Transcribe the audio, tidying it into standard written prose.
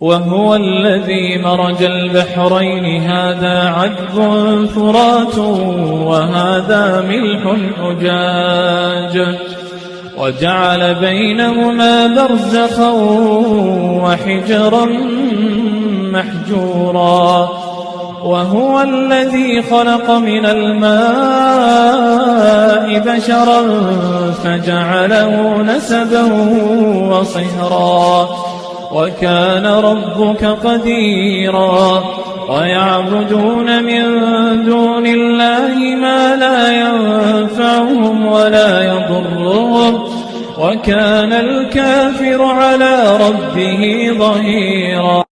وهو الذي مرج البحرين هذا عذب فرات وهذا ملح أجاج وجعل بينهما برزخا وحجرا محجورا وهو الذي خلق من الماء بشرا فجعله نسبا وصهرا وكان ربك قديرا ويعبدون من دون الله ما لا ينفعهم ولا يضرهم وكان الكافر على ربه ظهيرا.